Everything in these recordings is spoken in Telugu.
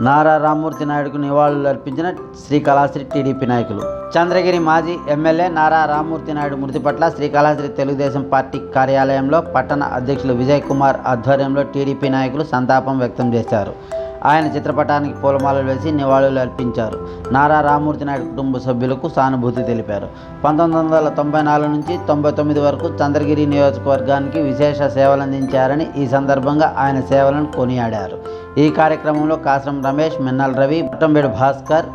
నారా రామ్మూర్తి నాయుడుకు నివాళులు అర్పించిన శ్రీకాళహస్తి టీడీపీ నాయకులు. చంద్రగిరి మాజీ ఎమ్మెల్యే నారా రామ్మూర్తి నాయుడు మృతి పట్ల శ్రీకాళహస్తి తెలుగుదేశం పార్టీ కార్యాలయంలో పట్టణ అధ్యక్షులు విజయ్ కుమార్ ఆధ్వర్యంలో టీడీపీ నాయకులు సంతాపం వ్యక్తం చేశారు. ఆయన చిత్రపటానికి పూలమాలలు వేసి నివాళులు అర్పించారు. నారా రామ్మూర్తి నాయుడు కుటుంబ సభ్యులకు సానుభూతి తెలిపారు. 1994 నుంచి 99 వరకు చంద్రగిరి నియోజకవర్గానికి విశేష సేవలందించారని, ఈ సందర్భంగా ఆయన సేవలను కొనియాడారు. ఈ కార్యక్రమంలో కాసం రమేష్, మిన్నల్ రవి, బొట్టంబేడు భాస్కర్,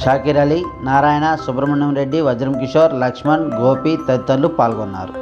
షాకిర్ అలీ, నారాయణ, సుబ్రహ్మణ్యం రెడ్డి, వజ్రం కిషోర్, లక్ష్మణ్, గోపి తదితరులు పాల్గొన్నారు.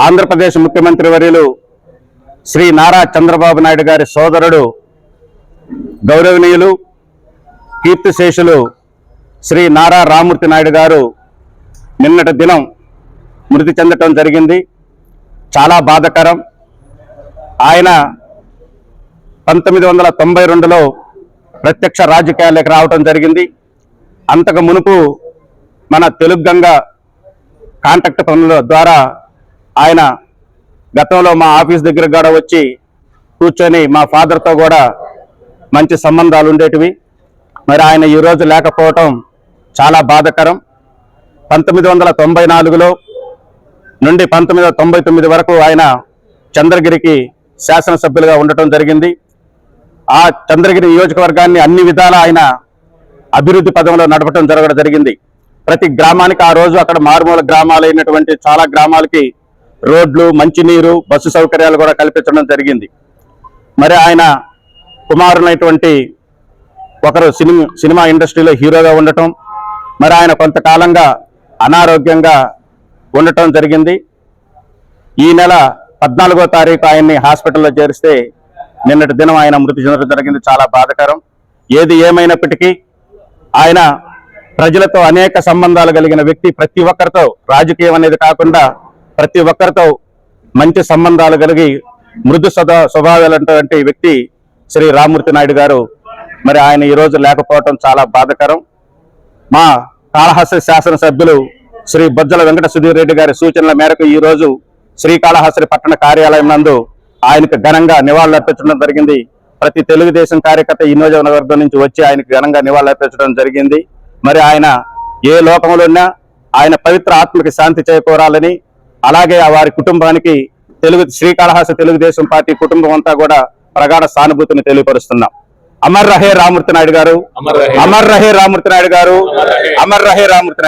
ఆంధ్రప్రదేశ్ ముఖ్యమంత్రి వర్యులు శ్రీ నారా చంద్రబాబు నాయుడు గారి సోదరుడు, గౌరవనీయులు, కీర్తిశేషులు శ్రీ నారా రామ్మూర్తి నాయుడు గారు నిన్నటి దినం మృతి చెందటం జరిగింది. చాలా బాధాకరం. ఆయన 1992లో ప్రత్యక్ష రాజకీయాలకు రావటం జరిగింది. అంతకు మునుపు మన తెలుగు గంగ కాంటాక్ట్ పనుల ద్వారా ఆయన గతంలో మా ఆఫీస్ దగ్గర కూడా వచ్చి కూర్చొని మా ఫాదర్తో కూడా మంచి సంబంధాలు ఉండేటివి. మరి ఆయన ఈరోజు లేకపోవటం చాలా బాధాకరం. 1994లో నుండి 1999 వరకు ఆయన చంద్రగిరికి శాసనసభ్యులుగా ఉండటం జరిగింది. ఆ చంద్రగిరి నియోజకవర్గాన్ని అన్ని విధాల ఆయన అభివృద్ధి పదంలో నడపటం జరిగింది. ప్రతి గ్రామానికి ఆ రోజు అక్కడ మారుమూల గ్రామాలైనటువంటి చాలా గ్రామాలకి రోడ్లు, మంచినీరు, బస్సు సౌకర్యాలు కూడా కల్పించడం జరిగింది. మరి ఆయన కుమారులైనటువంటి ఒకరు సినిమా ఇండస్ట్రీలో హీరోగా ఉండటం, మరి ఆయన కొంతకాలంగా అనారోగ్యంగా ఉండటం జరిగింది. ఈ నెల 14వ తారీఖు ఆయన్ని హాస్పిటల్లో చేరిస్తే నిన్నటి దినం ఆయన మృతి చెందడం జరిగింది. చాలా బాధాకరం. ఏది ఏమైనప్పటికీ ఆయన ప్రజలతో అనేక సంబంధాలు కలిగిన వ్యక్తి. ప్రతి ఒక్కరితో, రాజకీయం అనేది కాకుండా ప్రతి ఒక్కరితో మంచి సంబంధాలు కలిగి మృదు స్వభావాలైనటువంటి వ్యక్తి శ్రీ రామ్మూర్తి నాయుడు గారు. మరి ఆయన ఈరోజు లేకపోవటం చాలా బాధాకరం. మా కాళహస్తి శాసనసభ్యులు శ్రీ బొజ్జల వెంకట సుధీర్ రెడ్డి గారి సూచనల మేరకు ఈరోజు శ్రీకాళహస్తి పట్టణ కార్యాలయం నందు ఆయనకు ఘనంగా నివాళులర్పించడం జరిగింది. ప్రతి తెలుగుదేశం కార్యకర్త ఈ నియోజకవర్గం నుంచి వచ్చి ఆయనకు ఘనంగా నివాళులర్పించడం జరిగింది. మరి ఆయన ఏ లోకంలో ఉన్నా ఆయన పవిత్ర ఆత్మకి శాంతి చేకూరాలని, అలాగే వారి కుటుంబానికి శ్రీకాళహస్తి తెలుగుదేశం పార్టీ కుటుంబం అంతా కూడా ప్రగాఢ సానుభూతిని తెలియపరుస్తున్నాం. అమర్ రహే రామ్మూర్తి నాయుడు గారు, అమర్ రహే రామ్మూర్తి నాయుడు గారు, అమర్ రహే రామ్మూర్తి నాయుడు.